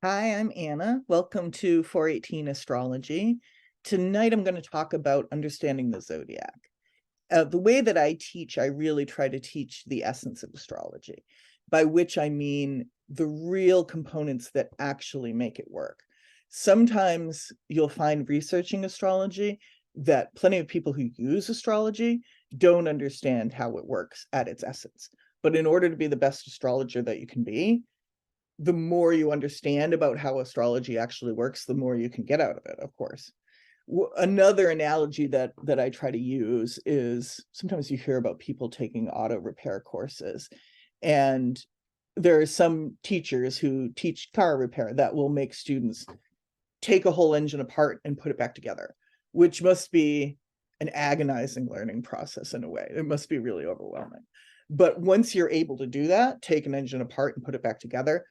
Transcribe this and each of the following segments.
Hi, I'm Anna. Welcome to 418 Astrology. Tonight I'm going to talk about understanding the zodiac. The way that I teach, I really try to teach the essence of astrology, by which I mean the real components that actually make it work. Sometimes you'll find researching astrology that plenty of people who use astrology don't understand how it works at its essence. But in order to be the best astrologer that you can be, the more you understand about how astrology actually works, the more you can get out of it, of course. Another analogy that I try to use is sometimes you hear about people taking auto repair courses, and there are some teachers who teach car repair that will make students take a whole engine apart and put it back together, which must be an agonizing learning process in a way. It must be really overwhelming. But once you're able to do that, take an engine apart and put it back together,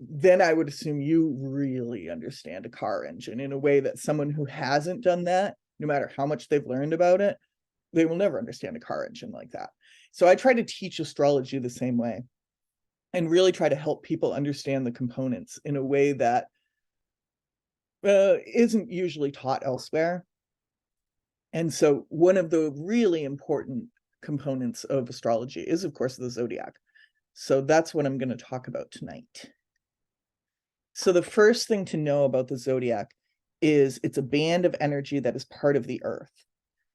then I would assume you really understand a car engine in a way that someone who hasn't done that, no matter how much they've learned about it, they will never understand a car engine like that. So I try to teach astrology the same way and really try to help people understand the components in a way that isn't usually taught elsewhere. And so one of the really important components of astrology is, of course, the zodiac. So that's what I'm going to talk about tonight. So the first thing to know about the zodiac is it's a band of energy that is part of the earth.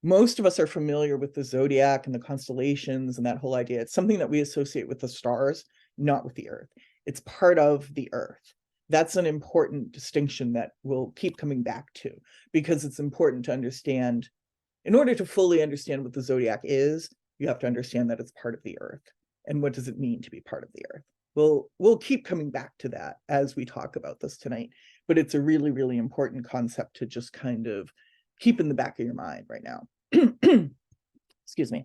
Most of us are familiar with the zodiac and the constellations and that whole idea. It's something that we associate with the stars, not with the earth. It's part of the earth. That's an important distinction that we'll keep coming back to, because it's important to understand. In order to fully understand what the zodiac is, you have to understand that it's part of the earth. And what does it mean to be part of the earth? We'll keep coming back to that as we talk about this tonight, but it's a really, really important concept to just kind of keep in the back of your mind right now. Excuse me.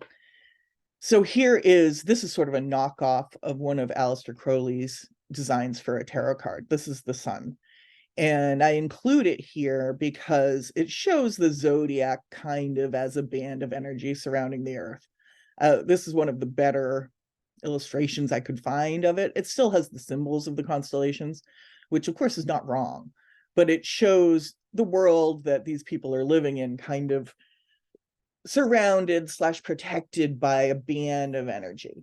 So this is sort of a knockoff of one of Aleister Crowley's designs for a tarot card. This is the sun. And I include it here because it shows the zodiac kind of as a band of energy surrounding the earth. This is one of the better illustrations I could find of it. It still has the symbols of the constellations, which of course is not wrong, but it shows the world that these people are living in kind of surrounded / protected by a band of energy.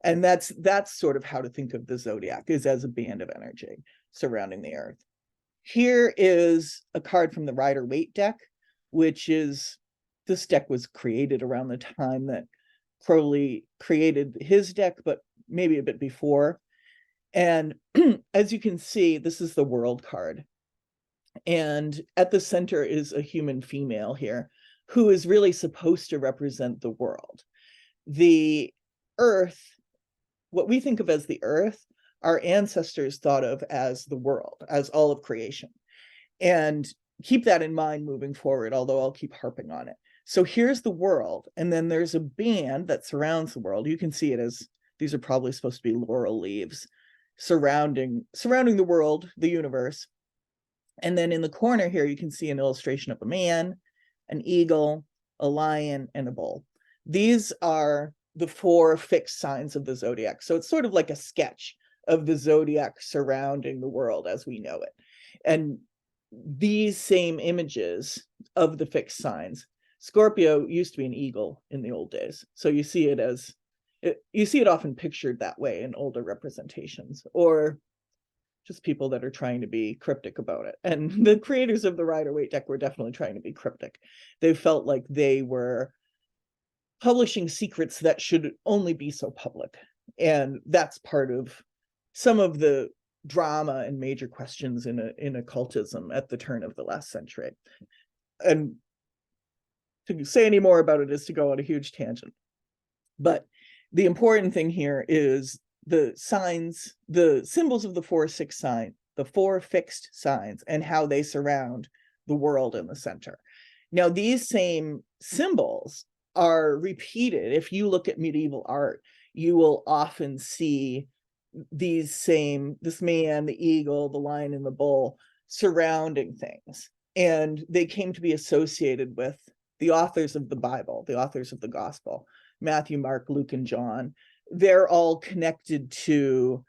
And that's sort of how to think of the zodiac, is as a band of energy surrounding the earth. Here is a card from the Rider-Waite deck, this deck was created around the time that Crowley created his deck, but maybe a bit before. And as you can see, this is the world card. And at the center is a human female here who is really supposed to represent the world. The earth, what we think of as the earth, our ancestors thought of as the world, as all of creation. And keep that in mind moving forward, although I'll keep harping on it. So here's the world, and then there's a band that surrounds the world. You can see it as, these are probably supposed to be laurel leaves surrounding the world, the universe. And then in the corner here, you can see an illustration of a man, an eagle, a lion, and a bull. These are the 4 fixed signs of the zodiac. So it's sort of like a sketch of the zodiac surrounding the world as we know it. And these same images of the fixed signs, Scorpio used to be an eagle in the old days. So you see it often pictured that way in older representations, or just people that are trying to be cryptic about it. And the creators of the Rider-Waite deck were definitely trying to be cryptic. They felt like they were publishing secrets that should only be so public. And that's part of some of the drama and major questions in occultism at the turn of the last century. And to say any more about it is to go on a huge tangent. But the important thing here is the signs, the symbols of the 4 fixed signs, and how they surround the world in the center. Now, these same symbols are repeated. If you look at medieval art, you will often see this man, the eagle, the lion, and the bull surrounding things. And they came to be associated with the authors of the Bible, the authors of the gospel, Matthew, Mark, Luke, and John. They're all connected to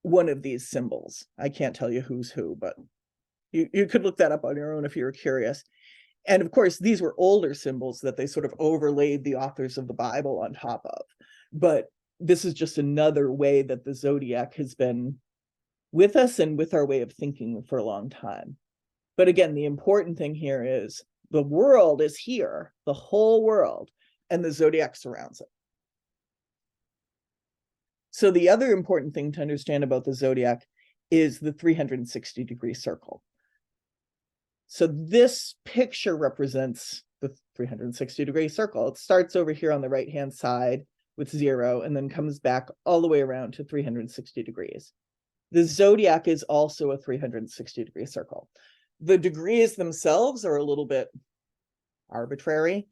one of these symbols. I can't tell you who's who, but you could look that up on your own if you were curious. And of course, these were older symbols that they sort of overlaid the authors of the Bible on top of. But this is just another way that the zodiac has been with us and with our way of thinking for a long time. But again, the important thing here is the world is here, the whole world, and the zodiac surrounds it. So the other important thing to understand about the zodiac is the 360-degree circle. So this picture represents the 360-degree circle. It starts over here on the right-hand side with 0 and then comes back all the way around to 360 degrees. The zodiac is also a 360-degree circle. The degrees themselves are a little bit arbitrary.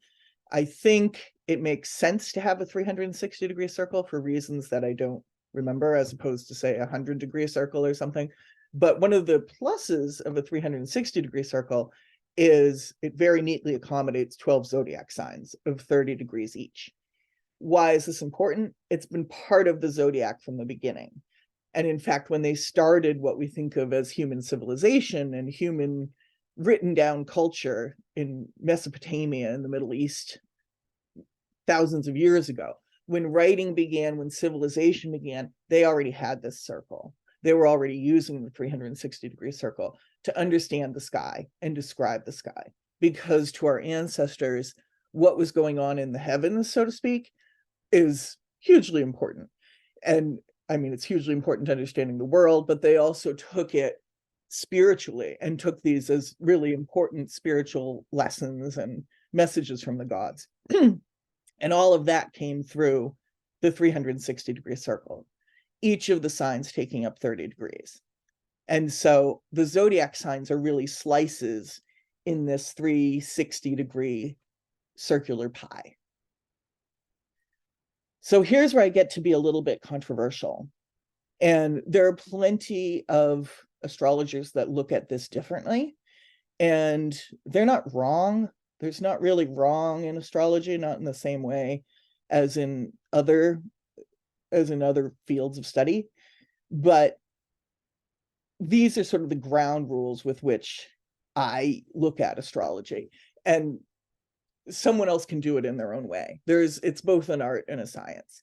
I think it makes sense to have a 360-degree circle for reasons that I don't remember, as opposed to, say, a 100-degree circle or something. But one of the pluses of a 360-degree circle is it very neatly accommodates 12 zodiac signs of 30 degrees each. Why is this important? It's been part of the zodiac from the beginning. And in fact, when they started what we think of as human civilization and human written down culture in Mesopotamia in the Middle East thousands of years ago, when writing began, when civilization began, they already had this circle. They were already using the 360-degree circle to understand the sky and describe the sky. Because to our ancestors, what was going on in the heavens, so to speak, is hugely important. And I mean, it's hugely important to understanding the world, but they also took it spiritually and took these as really important spiritual lessons and messages from the gods. And all of that came through the 360-degree circle, each of the signs taking up 30 degrees. And so the zodiac signs are really slices in this 360-degree circular pie. So here's where I get to be a little bit controversial. And there are plenty of astrologers that look at this differently. And they're not wrong. There's not really wrong in astrology, not in the same way as in other fields of study. But these are sort of the ground rules with which I look at astrology. And someone else can do it in their own way. It's both an art and a science.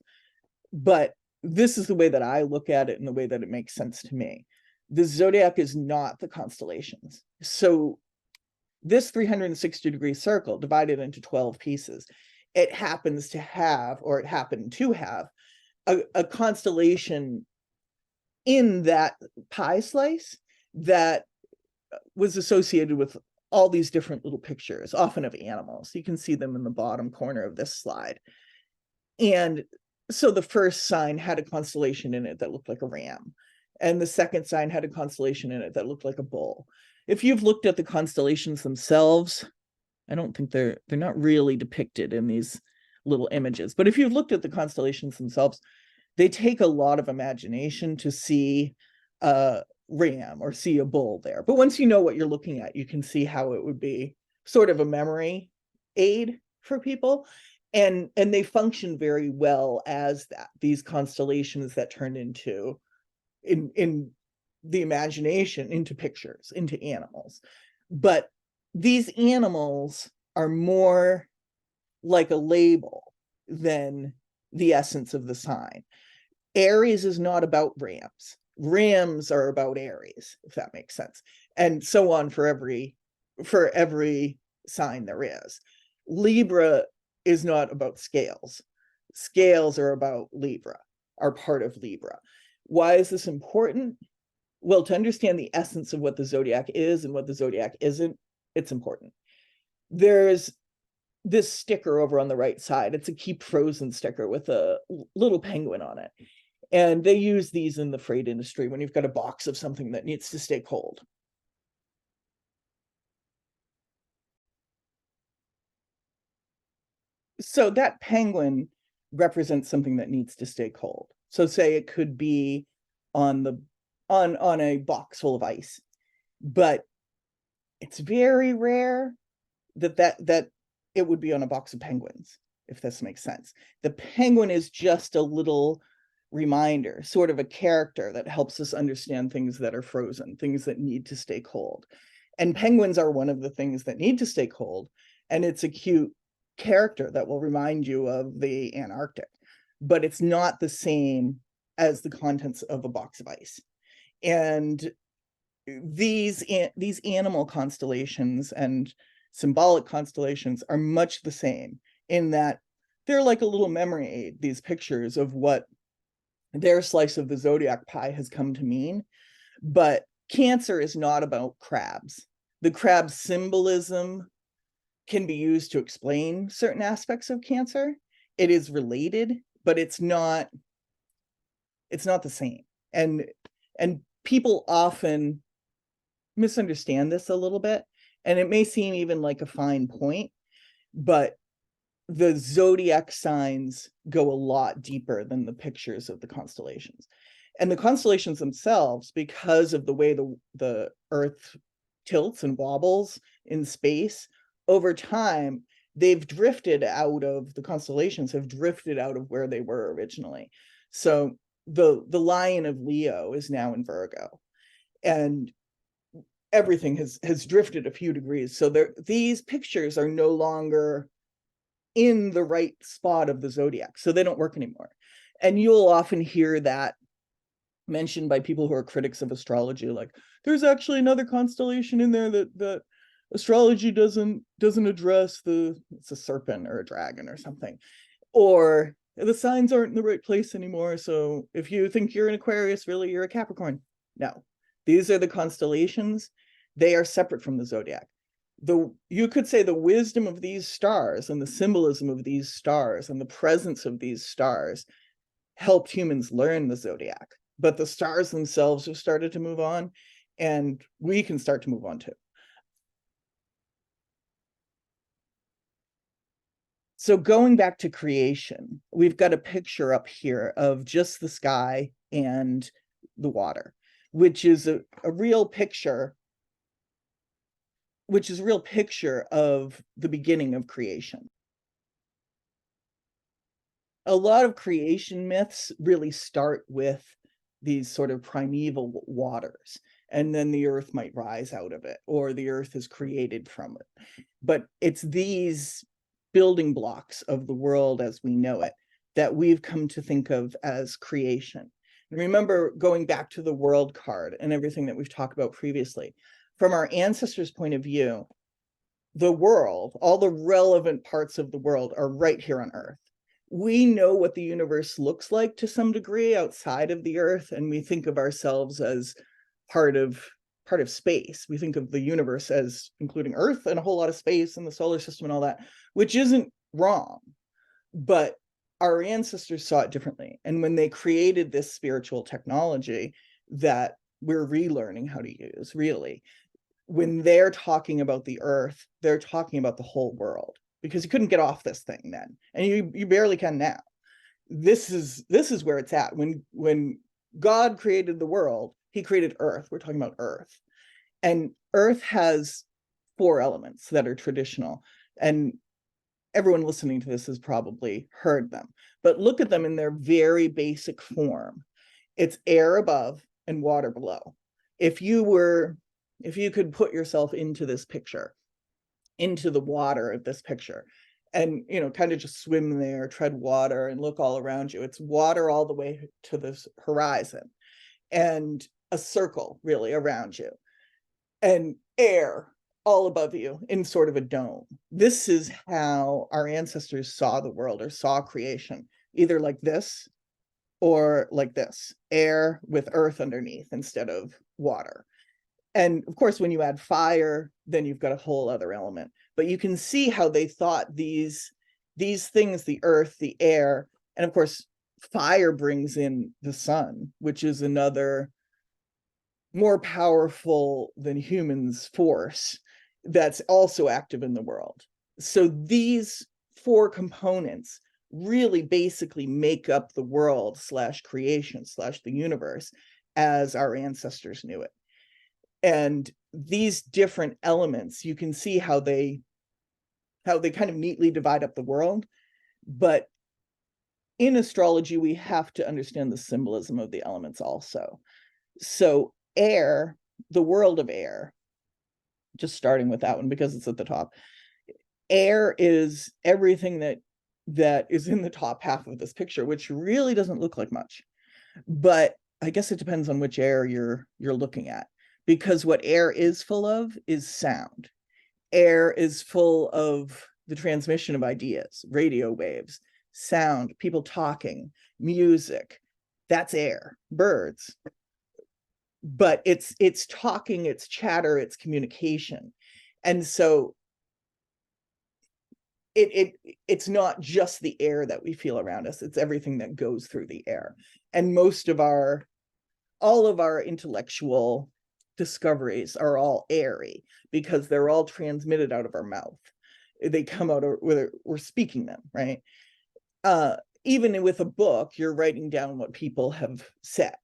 But this is the way that I look at it and the way that it makes sense to me. The zodiac is not the constellations. So this 360-degree circle divided into 12 pieces, it happens to have, or it happened to have, a constellation in that pie slice that was associated with all these different little pictures, often of animals. You can see them in the bottom corner of this slide. And so the first sign had a constellation in it that looked like a ram. And the second sign had a constellation in it that looked like a bull. If you've looked at the constellations themselves, I don't think they're not really depicted in these little images. But if you've looked at the constellations themselves, they take a lot of imagination to see a ram or see a bull there. But once you know what you're looking at, you can see how it would be sort of a memory aid for people. And they function very well as that, these constellations that turn into, in the imagination, into pictures, into animals. But these animals are more like a label than the essence of the sign. Aries is not about rams. Rams are about Aries, if that makes sense. And so on for every sign there is. Libra is not about scales. Scales are about Libra, are part of Libra. Why is this important? Well, to understand the essence of what the zodiac is and what the zodiac isn't, it's important. There's this sticker over on the right side. It's a Keep Frozen sticker with a little penguin on it. And they use these in the freight industry when you've got a box of something that needs to stay cold. So that penguin represents something that needs to stay cold. So say it could be on a box full of ice, but it's very rare that it would be on a box of penguins, if this makes sense. The penguin is just a little reminder, sort of a character that helps us understand things that are frozen, things that need to stay cold. And penguins are one of the things that need to stay cold. And it's a cute character that will remind you of the Antarctic, but it's not the same as the contents of a box of ice. And these animal constellations and symbolic constellations are much the same in that they're like a little memory aid, these pictures of what their slice of the zodiac pie has come to mean. But Cancer is not about crabs. The crab symbolism can be used to explain certain aspects of Cancer. It is related, but it's not the same. And people often misunderstand this a little bit, and it may seem even like a fine point, but the zodiac signs go a lot deeper than the pictures of the constellations. And the constellations themselves, because of the way the Earth tilts and wobbles in space, over time, they've drifted out of, the constellations have drifted out of where they were originally. So the lion of Leo is now in Virgo, and everything has drifted a few degrees. So these pictures are no longer in the right spot of the zodiac, so they don't work anymore. And you'll often hear that mentioned by people who are critics of astrology, like, there's actually another constellation in there that astrology doesn't address. It's a serpent or a dragon or something, or the signs aren't in the right place anymore, so if you think you're an Aquarius, really you're a Capricorn. No, these are the constellations. They are separate from the zodiac. You could say the wisdom of these stars and the symbolism of these stars and the presence of these stars helped humans learn the zodiac, but the stars themselves have started to move on, and we can start to move on too. So going back to creation, we've got a picture up here of just the sky and the water, which is a real picture, of the beginning of creation. A lot of creation myths really start with these sort of primeval waters, and then the earth might rise out of it, or the earth is created from it. But it's these building blocks of the world as we know it that we've come to think of as creation. And remember, going back to the world card and everything that we've talked about previously, from our ancestors' point of view, the world, all the relevant parts of the world are right here on Earth. We know what the universe looks like to some degree outside of the Earth, and we think of ourselves as part of space. We think of the universe as including Earth and a whole lot of space and the solar system and all that, which isn't wrong, but our ancestors saw it differently. And when they created this spiritual technology that we're relearning how to use, really, when they're talking about the Earth, they're talking about the whole world, because you couldn't get off this thing then, and you barely can now. This is where it's at. When God created the world, he created Earth. We're talking about Earth, and Earth has 4 elements that are traditional, and everyone listening to this has probably heard them, but look at them in their very basic form. It's air above and water below. If you could put yourself into this picture, into the water of this picture, and kind of just swim there, tread water, and look all around you, it's water all the way to this horizon, and a circle really around you, and air all above you in sort of a dome. This is how our ancestors saw the world, or saw creation, either like this or like this, air with earth underneath instead of water. And of course, when you add fire, then you've got a whole other element. But you can see how they thought these things, the earth, the air, and of course, fire brings in the sun, which is another more powerful than humans force that's also active in the world. So these 4 components really basically make up the world / creation / the universe as our ancestors knew it. And these different elements, you can see how they kind of neatly divide up the world, but in astrology, we have to understand the symbolism of the elements also. So air, the world of air, just starting with that one because it's at the top. Air is everything that is in the top half of this picture, which really doesn't look like much. But I guess it depends on which air you're looking at, because what air is full of is sound. Air is full of the transmission of ideas, radio waves, sound, people talking, music. That's air, birds. But it's talking, it's chatter, it's communication. And so it's not just the air that we feel around us, it's everything that goes through the air. And all of our intellectual discoveries are all airy because they're all transmitted out of our mouth. They come out of whether we're speaking them, right? Even with a book, you're writing down what people have said.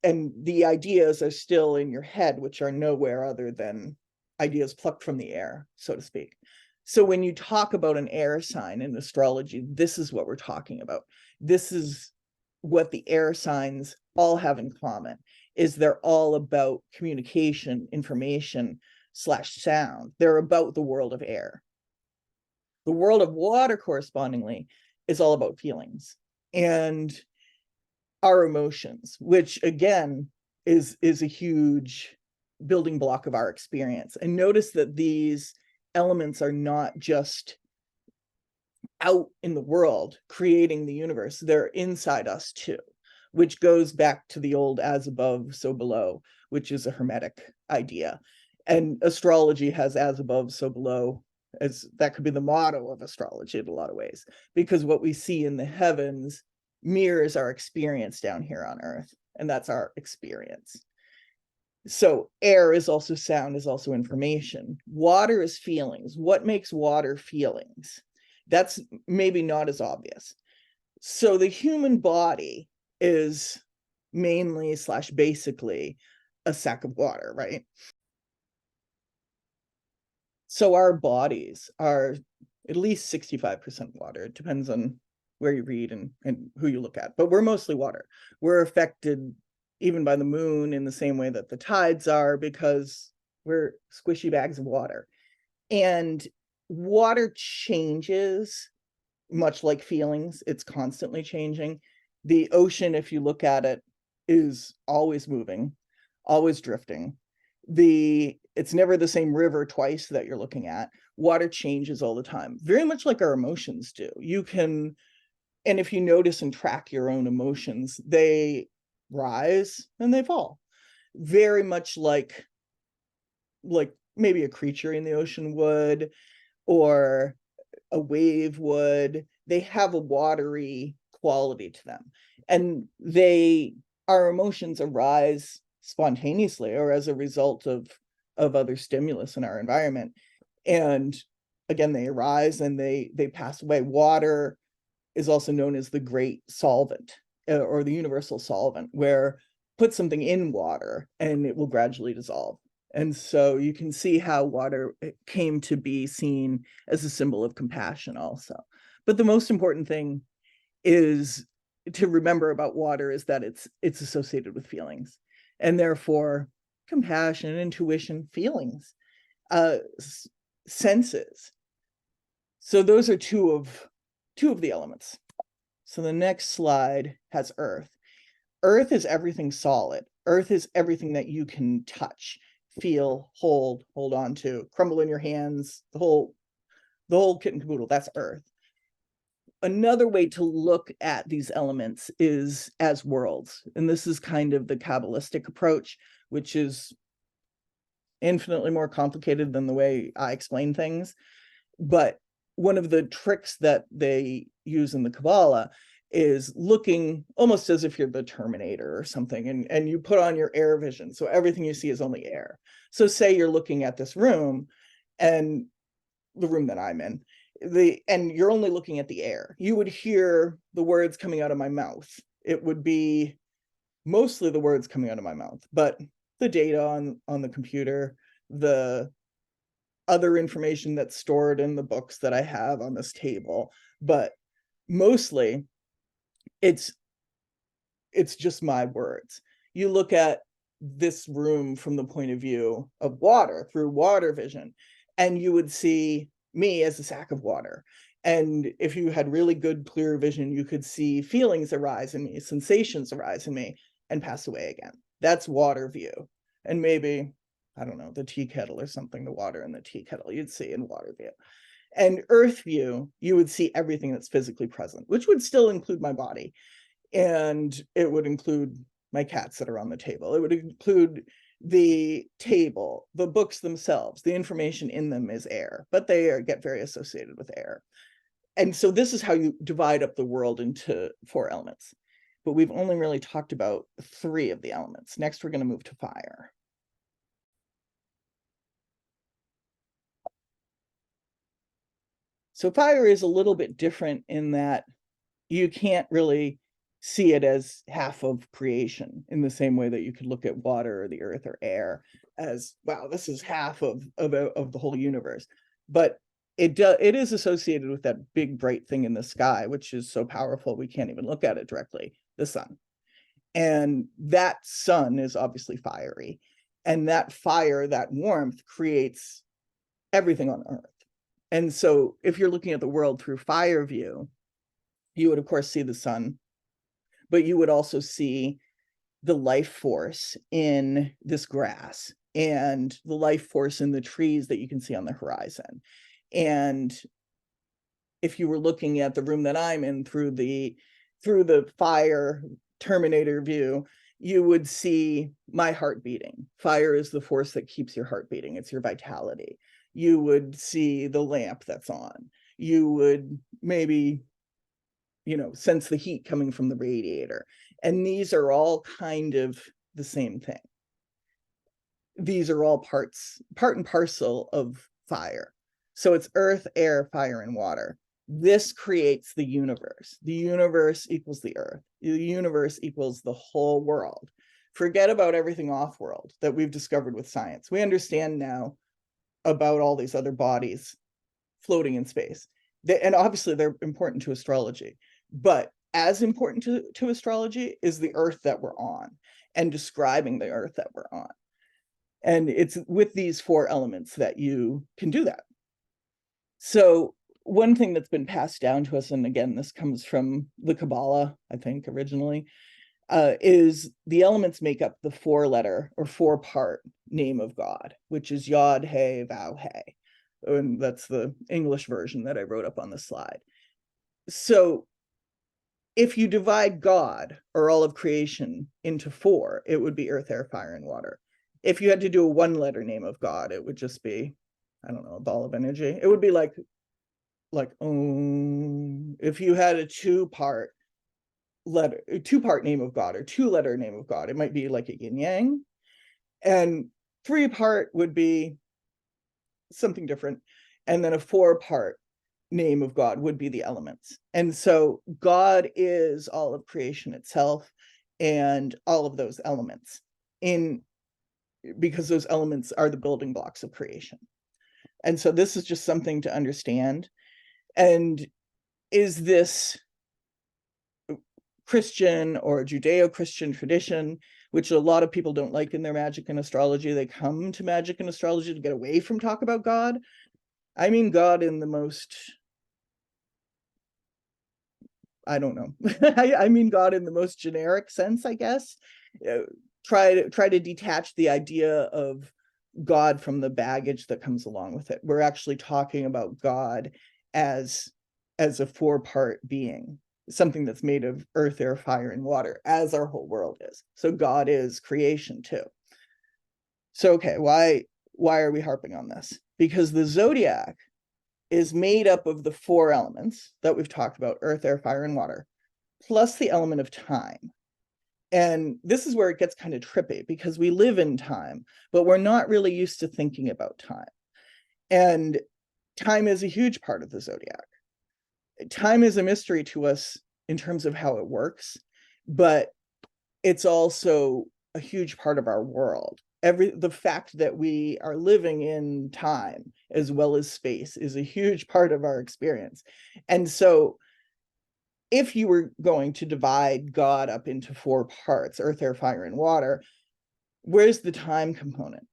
And the ideas are still in your head, which are nowhere other than ideas plucked from the air, so to speak. So when you talk about an air sign in astrology, this is what we're talking about. This is what the air signs all have in common, is they're all about communication, information / sound. They're about the world of air. The world of water, correspondingly, is all about feelings and our emotions, which again is a huge building block of our experience. And notice that these elements are not just out in the world creating the universe, they're inside us too, which goes back to the old as above, so below, which is a Hermetic idea. And astrology has as above, so below, as that could be the motto of astrology in a lot of ways, because what we see in the heavens mirrors our experience down here on Earth, and that's our experience. So air is also sound, is also information. Water is feelings. What makes water feelings? That's maybe not as obvious. So the human body is mainly / basically a sack of water, right? So our bodies are at least 65% water. It depends on where you read and who you look at, but we're mostly water. We're affected even by the moon in the same way that the tides are, because we're squishy bags of water. And water changes, much like feelings. It's constantly changing. The ocean, if you look at it, is always moving, always drifting. It's never the same river twice that you're looking at. Water changes all the time, very much like our emotions do. And if you notice and track your own emotions, they rise and they fall, very much like maybe a creature in the ocean would, or a wave would. They have a watery quality to them, and our emotions arise spontaneously or as a result of other stimulus in our environment. And again, they arise and they pass away. Water is also known as the great solvent, or the universal solvent, where put something in water and it will gradually dissolve. And so you can see how water came to be seen as a symbol of compassion also. But the most important thing is to remember about water is that it's associated with feelings, and therefore compassion, intuition, feelings, senses. So those are two of the elements. So the next slide has Earth. Earth is everything solid. Earth is everything that you can touch, feel, hold on to, crumble in your hands, the whole kit and caboodle. That's Earth. Another way to look at these elements is as worlds. And this is kind of the Kabbalistic approach, which is infinitely more complicated than the way I explain things. But one of the tricks that they use in the Kabbalah is looking almost as if you're the Terminator or something, and you put on your air vision. So everything you see is only air. So say you're looking at this room, and the room that I'm in, and you're only looking at the air. You would hear the words coming out of my mouth. It would be mostly the words coming out of my mouth, but the data on the computer, the other information that's stored in the books that I have on this table, but mostly it's just my words. You look at this room from the point of view of water, through water vision, and you would see me as a sack of water. And if you had really good, clear vision, you could see feelings arise in me, sensations arise in me, and pass away again. That's water view. And maybe, I don't know, the tea kettle or something, the water in the tea kettle, you'd see in water view. And earth view, you would see everything that's physically present, which would still include my body. And it would include my cats that are on the table. It would include the table, the books themselves, the information in them is air, but they get very associated with air. And so this is how you divide up the world into 4 elements. But we've only really talked about 3 of the elements. Next, we're going to move to fire. So fire is a little bit different in that you can't really see it as half of creation in the same way that you could look at water or the earth or air as, wow, this is half of the whole universe. But it is associated with that big bright thing in the sky, which is so powerful we can't even look at it directly, the sun. And that sun is obviously fiery. And that fire, that warmth, creates everything on earth. And so if you're looking at the world through fire view, you would of course see the sun, but you would also see the life force in this grass and the life force in the trees that you can see on the horizon. And if you were looking at the room that I'm in through the fire Terminator view, you would see my heart beating. Fire is the force that keeps your heart beating. It's your vitality. You would see the lamp that's on. You would maybe, sense the heat coming from the radiator. And these are all kind of the same thing. These are all part and parcel of fire. So it's earth, air, fire, and water. This creates the universe. The universe equals the earth. The universe equals the whole world. Forget about everything off-world that we've discovered with science. We understand now about all these other bodies floating in space. And obviously they're important to astrology. But as important to astrology is the earth that we're on and describing the earth that we're on. And it's with these 4 elements that you can do that. So one thing that's been passed down to us, and again, this comes from the Kabbalah, I think, originally, is the elements make up the 4-letter or 4-part name of God, which is Yod, He, Vav, He. And that's the English version that I wrote up on the slide. So if you divide God, or all of creation, into 4, it would be earth, air, fire, and water. If you had to do a 1-letter name of God, it would just be, I don't know, a ball of energy. It would be like if you had a 2-part name of God or 2-letter name of God, it might be like a yin yang. And 3-part would be something different. And then a 4-part name of God would be the elements. And so God is all of creation itself and all of those elements, because those elements are the building blocks of creation. And so this is just something to understand. And is this Christian or Judeo-Christian tradition, which a lot of people don't like in their magic and astrology? They come to magic and astrology to get away from talk about God. I mean God in the most, I don't know. I mean God in the most generic sense, I guess. Try to detach the idea of God from the baggage that comes along with it. We're actually talking about God as a 4-part being, something that's made of earth, air, fire, and water, as our whole world is. So God is creation too. So, okay, why are we harping on this? Because the zodiac is made up of the 4 elements that we've talked about, earth, air, fire, and water, plus the element of time. And this is where it gets kind of trippy, because we live in time, but we're not really used to thinking about time. And time is a huge part of the zodiac. Time is a mystery to us in terms of how it works, but it's also a huge part of our world. The fact that we are living in time as well as space is a huge part of our experience. And so if you were going to divide God up into 4 parts, earth, air, fire, and water, where's the time component?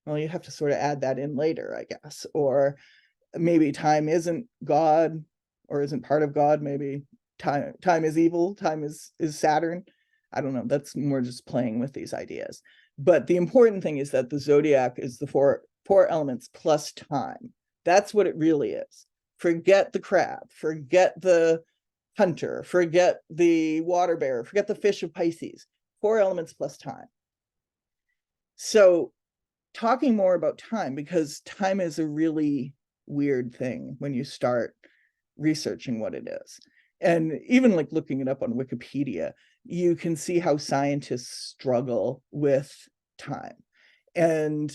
Well, you have to sort of add that in later, I guess. Or maybe time isn't God or isn't part of God. Maybe time is evil, time is Saturn. I don't know. That's more just playing with these ideas. But the important thing is that the zodiac is the four elements plus time. That's what it really is. Forget the crab, forget the hunter, forget the water bearer, forget the fish of Pisces. 4 elements plus time. So talking more about time, because time is a really weird thing when you start researching what it is. And even like looking it up on Wikipedia, you can see how scientists struggle with time. And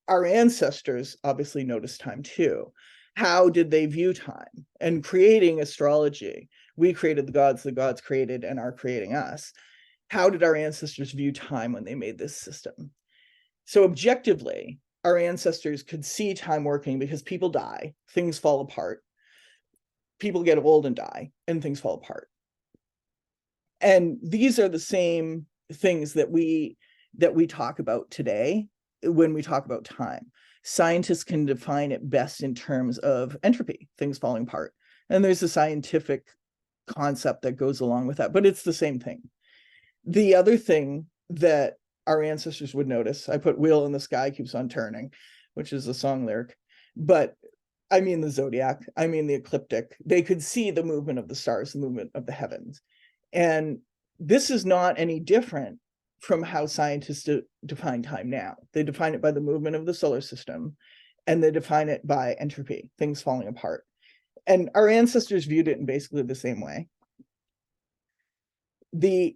our ancestors obviously noticed time too. How did they view time? And creating astrology, we created the gods created and are creating us. How did our ancestors view time when they made this system? So objectively, our ancestors could see time working because people die, things fall apart, people get old and die, and things fall apart. And these are the same things that we talk about today when we talk about time. Scientists can define it best in terms of entropy, things falling apart. And there's a scientific concept that goes along with that, but it's the same thing. The other thing that our ancestors would notice, I put wheel in the sky keeps on turning, which is a song lyric, but I mean the zodiac, I mean the ecliptic. They could see the movement of the stars, the movement of the heavens. And this is not any different from how scientists define time now. They define it by the movement of the solar system, and they define it by entropy, things falling apart. And our ancestors viewed it in basically the same way.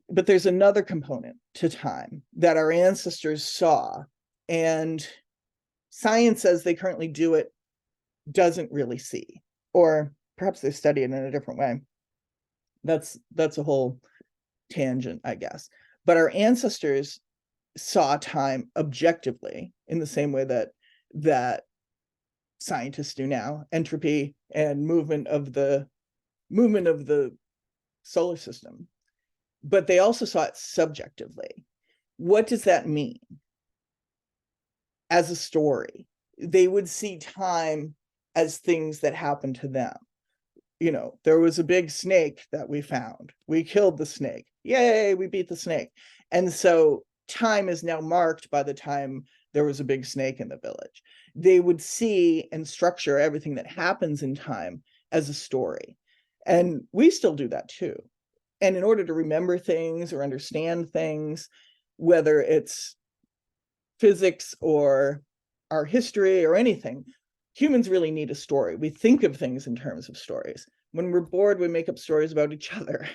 But there's another component to time that our ancestors saw, and science, as they currently do it, doesn't really see, or perhaps they study it in a different way. That's a whole tangent, I guess. But our ancestors saw time objectively in the same way that scientists do now, entropy and movement of the solar system. But they also saw it subjectively. What does that mean? As a story, they would see time as things that happened to them. You know, there was a big snake that we found. We killed the snake. Yay, we beat the snake. And so time is now marked by the time there was a big snake in the village. They would see and structure everything that happens in time as a story. And we still do that too. And in order to remember things or understand things, whether it's physics or our history or anything, humans really need a story. We think of things in terms of stories. When we're bored, we make up stories about each other.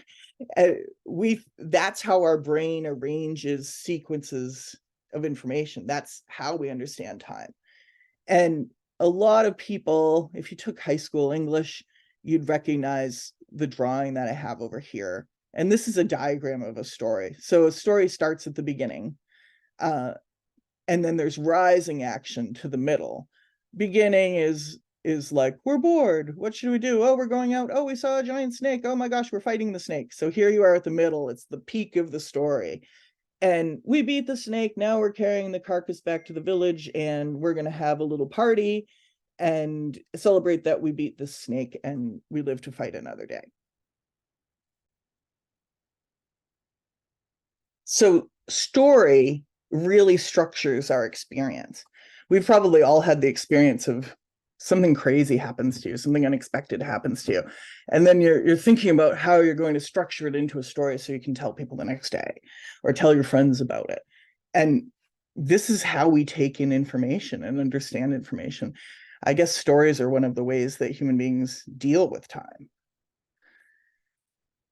That's how our brain arranges sequences of information. That's how we understand time. And a lot of people, if you took high school English, you'd recognize the drawing that I have over here. And this is a diagram of a story. So a story starts at the beginning, and then there's rising action to the middle. Beginning is like, we're bored. What should we do? Oh, we're going out. Oh, we saw a giant snake. Oh my gosh, we're fighting the snake. So here you are at the middle. It's the peak of the story. And we beat the snake. Now we're carrying the carcass back to the village, and we're going to have a little party and celebrate that we beat the snake and we live to fight another day. So story really structures our experience. We've probably all had the experience of something crazy happens to you, something unexpected happens to you. And then you're thinking about how you're going to structure it into a story so you can tell people the next day or tell your friends about it. And this is how we take in information and understand information. I guess stories are one of the ways that human beings deal with time.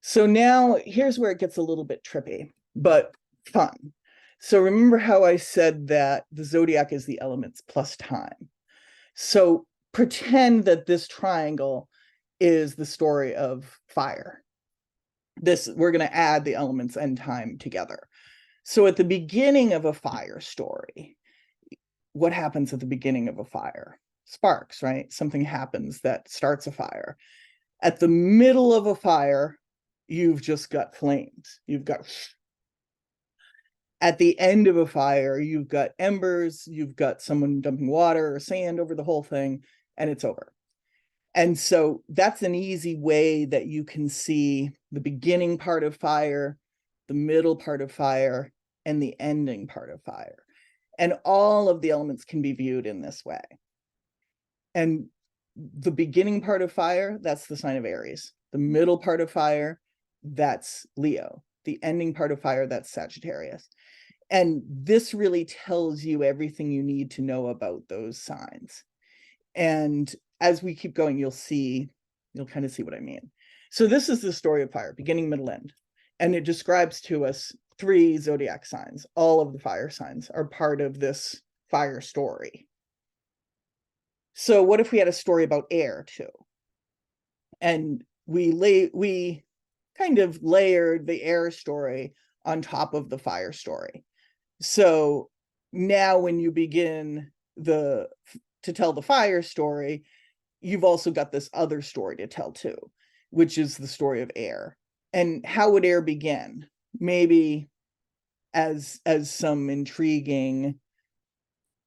So now here's where it gets a little bit trippy, but fun. So remember how I said that the zodiac is the elements plus time. So pretend that this triangle is the story of fire. We're going to add the elements and time together. So at the beginning of a fire story, what happens at the beginning of a fire? Sparks, right? Something happens that starts a fire. At the middle of a fire, you've just got flames. You've got, at the end of a fire, you've got embers, you've got someone dumping water or sand over the whole thing, and it's over. And so that's an easy way that you can see the beginning part of fire, the middle part of fire, and the ending part of fire. And all of the elements can be viewed in this way. And the beginning part of fire, that's the sign of Aries. The middle part of fire, that's Leo. The ending part of fire, that's Sagittarius. And this really tells you everything you need to know about those signs. And as we keep going, you'll kind of see what I mean. So this is the story of fire, beginning, middle, end. And it describes to us 3 zodiac signs. All of the fire signs are part of this fire story. So what if we had a story about air too? And we kind of layered the air story on top of the fire story. So now when you begin to tell the fire story, you've also got this other story to tell too, which is the story of air. And how would air begin? Maybe as some intriguing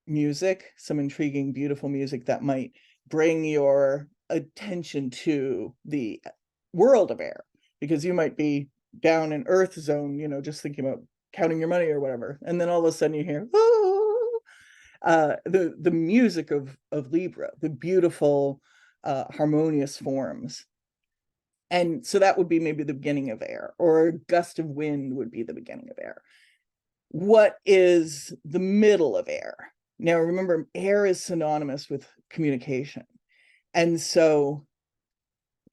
music, some intriguing, beautiful music that might bring your attention to the world of air, because you might be down in earth zone, just thinking about counting your money or whatever, and then all of a sudden you hear, oh, the music of Libra, the beautiful harmonious forms. And so that would be maybe the beginning of air, or a gust of wind would be the beginning of air. What is the middle of air? Now, remember, air is synonymous with communication and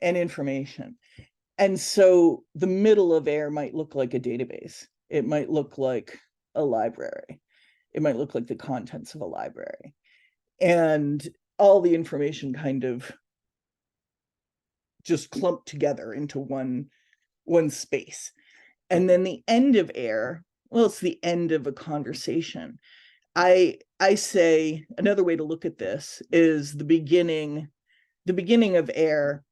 information. And so the middle of air might look like a database. It might look like a library. It might look like the contents of a library. And all the information kind of just clumped together into one space. And then the end of air, well, it's the end of a conversation. I say another way to look at this is the beginning of air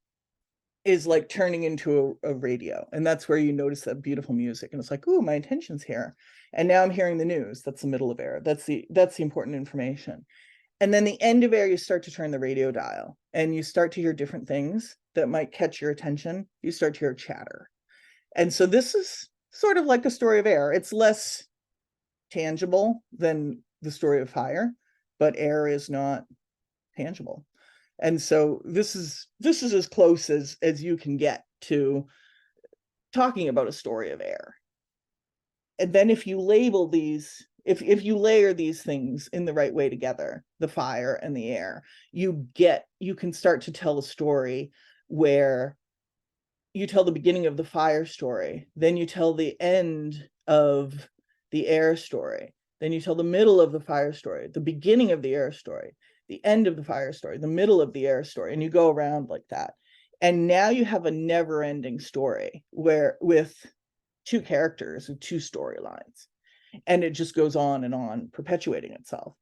is like turning into a radio. And that's where you notice that beautiful music. And it's like, oh, my attention's here. And now I'm hearing the news. That's the middle of air. That's the important information. And then the end of air, you start to turn the radio dial and you start to hear different things that might catch your attention. You start to hear chatter. And so this is sort of like a story of air. It's less tangible than the story of fire, but air is not tangible. And so this is as close as you can get to talking about a story of air. And then if you label these, if you layer these things in the right way together, the fire and the air, you can start to tell a story where you tell the beginning of the fire story, then you tell the end of the air story, then you tell the middle of the fire story, the beginning of the air story, the end of the fire story, the middle of the air story, and you go around like that. And now you have a never-ending story with 2 characters and 2 storylines, and it just goes on, perpetuating itself.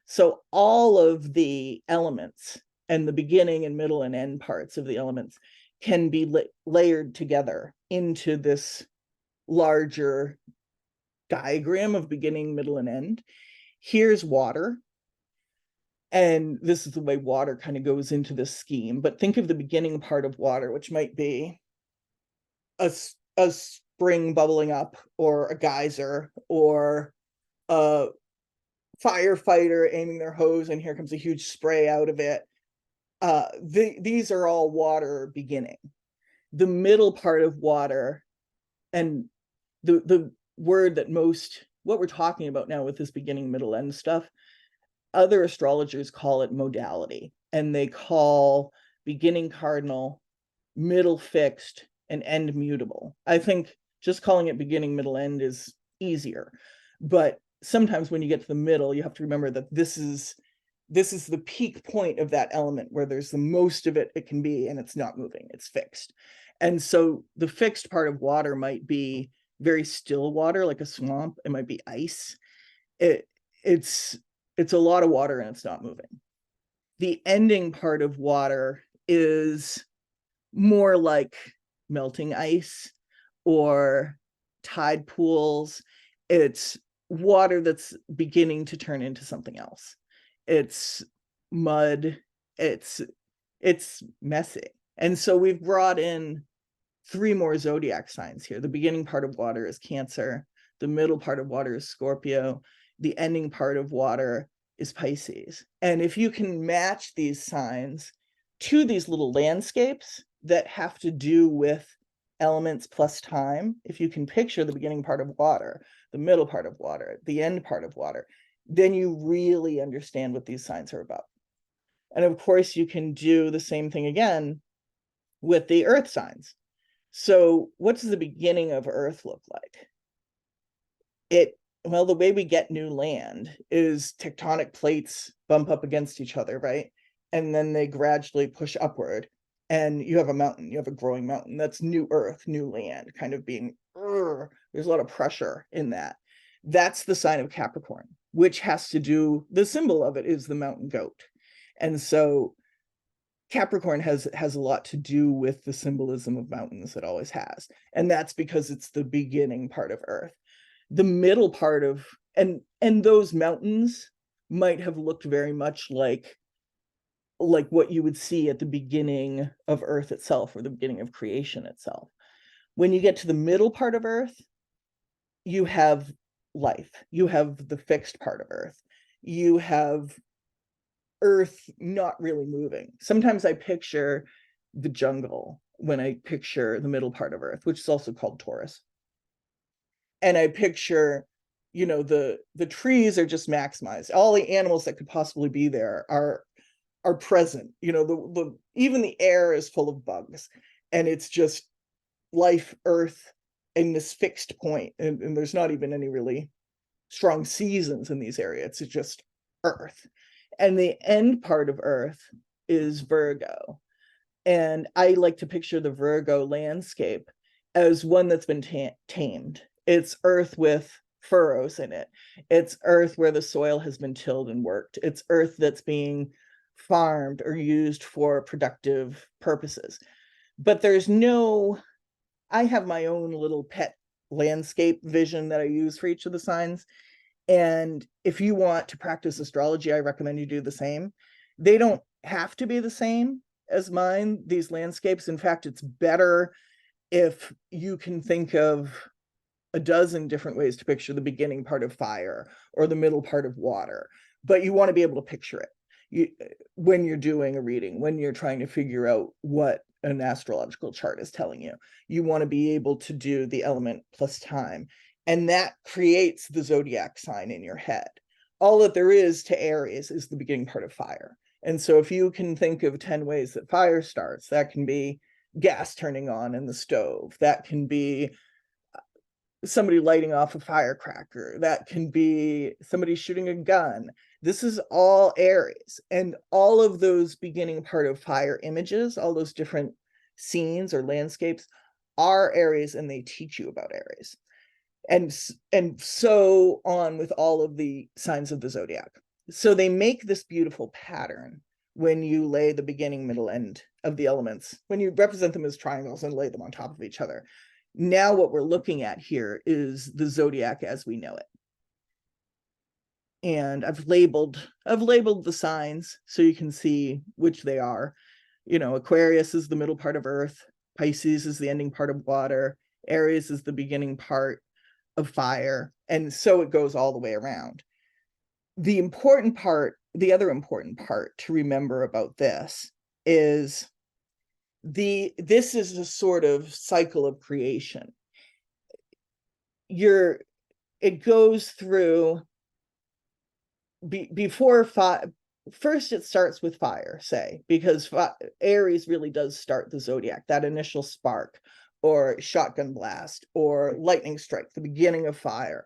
So all of the elements and the beginning and middle and end parts of the elements can be layered together into this larger diagram of beginning, middle, and end. Here's water. And this is the way water kind of goes into this scheme. But think of the beginning part of water, which might be a spring bubbling up, or a geyser, or a firefighter aiming their hose, and here comes a huge spray out of it. These are all water beginning. The middle part of water, and the word that what we're talking about now with this beginning, middle, end stuff, other astrologers call it modality, and they call beginning cardinal, middle fixed, and end mutable. I think just calling it beginning, middle, end is easier. But sometimes when you get to the middle, you have to remember that this is the peak point of that element, where there's the most of it can be, and it's not moving, it's fixed. And so the fixed part of water might be very still water, like a swamp. It might be ice. It's a lot of water and it's not moving. The ending part of water is more like melting ice or tide pools. It's water that's beginning to turn into something else. It's mud. It's messy. And so we've brought in 3 more zodiac signs here. The beginning part of water is Cancer. The middle part of water is Scorpio. The ending part of water is Pisces. And if you can match these signs to these little landscapes that have to do with elements plus time, if you can picture the beginning part of water, the middle part of water, the end part of water, then you really understand what these signs are about. And of course, you can do the same thing again with the earth signs. So what does the beginning of Earth look like? Well, the way we get new land is tectonic plates bump up against each other, right? And then they gradually push upward. And you have a mountain, you have a growing mountain. That's new earth, new land, kind of being, there's a lot of pressure in that. That's the sign of Capricorn, which has to do, the symbol of it is the mountain goat. And so Capricorn has a lot to do with the symbolism of mountains. It always has. And that's because it's the beginning part of Earth. The middle part of, and those mountains might have looked very much like what you would see at the beginning of Earth itself, or the beginning of creation itself. When you get to the middle part of Earth, you have life. You have the fixed part of Earth. You have Earth not really moving. Sometimes I picture the jungle when I picture the middle part of Earth, which is also called Taurus. And I picture, the trees are just maximized. All the animals that could possibly be there are present. Even the air is full of bugs, and it's just life, Earth, in this fixed point. And there's not even any really strong seasons in these areas. It's just Earth. And the end part of Earth is Virgo. And I like to picture the Virgo landscape as one that's been tamed. It's Earth with furrows in it. It's Earth where the soil has been tilled and worked. It's Earth that's being farmed or used for productive purposes. But I have my own little pet landscape vision that I use for each of the signs. And if you want to practice astrology, I recommend you do the same. They don't have to be the same as mine, these landscapes. In fact, it's better if you can think of a dozen different ways to picture the beginning part of fire or the middle part of water, but you want to be able to picture it when you're doing a reading, when you're trying to figure out what an astrological chart is telling you. You want to be able to do the element plus time. And that creates the zodiac sign in your head. All that there is to Aries is the beginning part of fire. And so if you can think of 10 ways that fire starts, that can be gas turning on in the stove. That can be somebody lighting off a firecracker. That can be somebody shooting a gun. This is all Aries. And all of those beginning part of fire images, all those different scenes or landscapes are Aries, and they teach you about Aries. And so on with all of the signs of the zodiac. So they make this beautiful pattern when you lay the beginning, middle, end of the elements, when you represent them as triangles and lay them on top of each other. Now what we're looking at here is the zodiac as we know it. And I've labeled the signs so you can see which they are. Aquarius is the middle part of Earth, Pisces is the ending part of water, Aries is the beginning part of fire, and so it goes all the way around. The other important part to remember about this is this is a sort of cycle of creation. It goes through before fire. First, it starts with fire, say, because Aries really does start the zodiac, that initial spark, or shotgun blast, or lightning strike, the beginning of fire.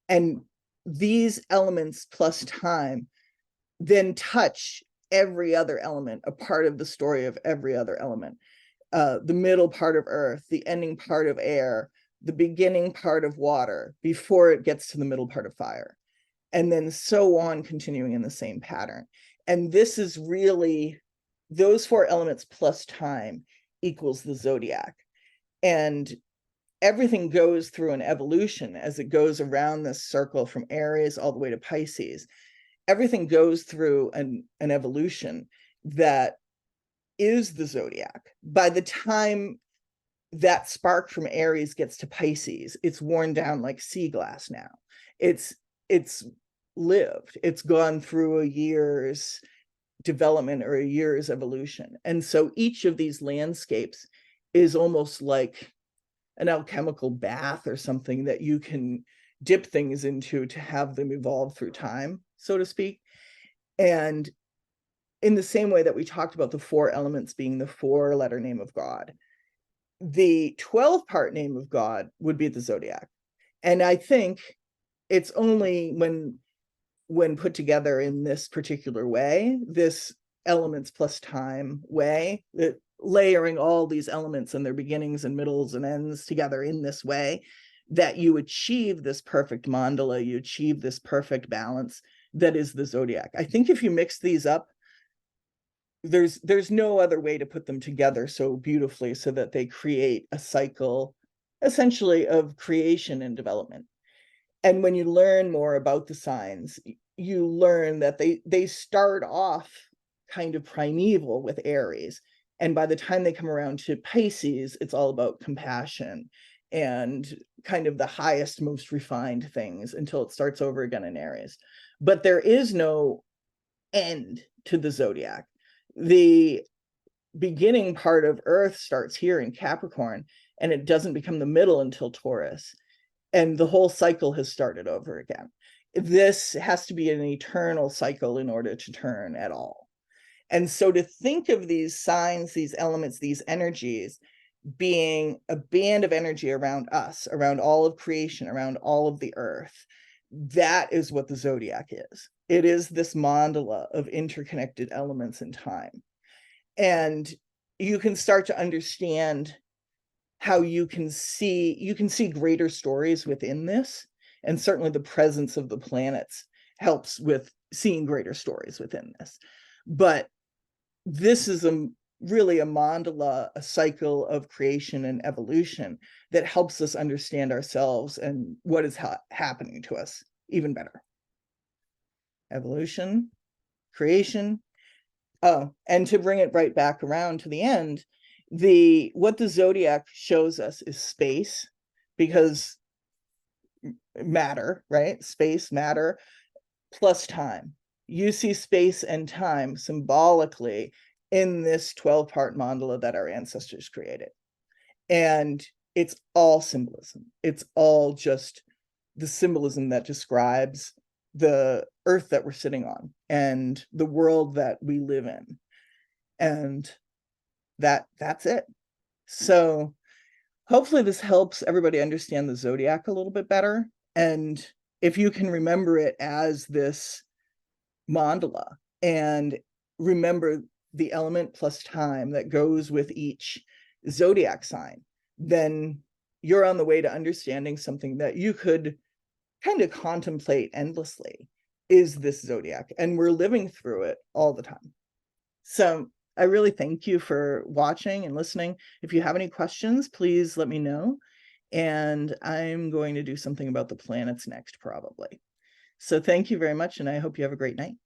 And these elements plus time then touch every other element, a part of the story of every other element. The middle part of Earth, the ending part of air, the beginning part of water, before it gets to the middle part of fire. And then so on, continuing in the same pattern. And this is really, those 4 elements plus time equals the zodiac. And everything goes through an evolution as it goes around this circle from Aries all the way to Pisces. Everything goes through an evolution that is the zodiac. By the time that spark from Aries gets to Pisces, it's worn down like sea glass now. It's lived. It's gone through a year's development or a year's evolution. And so each of these landscapes is almost like an alchemical bath or something that you can dip things into to have them evolve through time, so to speak. And in the same way that we talked about the 4 elements being the 4-letter name of God, the 12-part name of God would be the zodiac. And I think it's only when put together in this particular way, this elements plus time way, that layering all these elements and their beginnings and middles and ends together in this way, that you achieve this perfect mandala, you achieve this perfect balance that is the zodiac. I think if you mix these up, there's no other way to put them together so beautifully so that they create a cycle essentially of creation and development. And when you learn more about the signs, you learn that they start off kind of primeval with Aries. And by the time they come around to Pisces, it's all about compassion and kind of the highest, most refined things until it starts over again in Aries. But there is no end to the zodiac. The beginning part of Earth starts here in Capricorn, and it doesn't become the middle until Taurus. And the whole cycle has started over again. This has to be an eternal cycle in order to turn at all. And so to think of these signs, these elements, these energies being a band of energy around us, around all of creation, around all of the earth, that is what the zodiac is. It is this mandala of interconnected elements in time. And you can start to understand how you can see greater stories within this. And certainly the presence of the planets helps with seeing greater stories within this. But this is really a mandala, a cycle of creation and evolution that helps us understand ourselves and what is happening to us even better. Evolution, creation. Oh, and to bring it right back around to the end, what the zodiac shows us is space, because matter, right? Space, matter, plus time. You see space and time symbolically in this 12-part mandala that our ancestors created. And it's all symbolism. It's all just the symbolism that describes the earth that we're sitting on and the world that we live in. And that's it. So hopefully this helps everybody understand the zodiac a little bit better. And if you can remember it as this mandala and remember the element plus time that goes with each zodiac sign, then you're on the way to understanding something that you could kind of contemplate endlessly, is this zodiac. And we're living through it all the time. So I really thank you for watching and listening. If you have any questions, please let me know. And I'm going to do something about the planets next, probably. So thank you very much, and I hope you have a great night.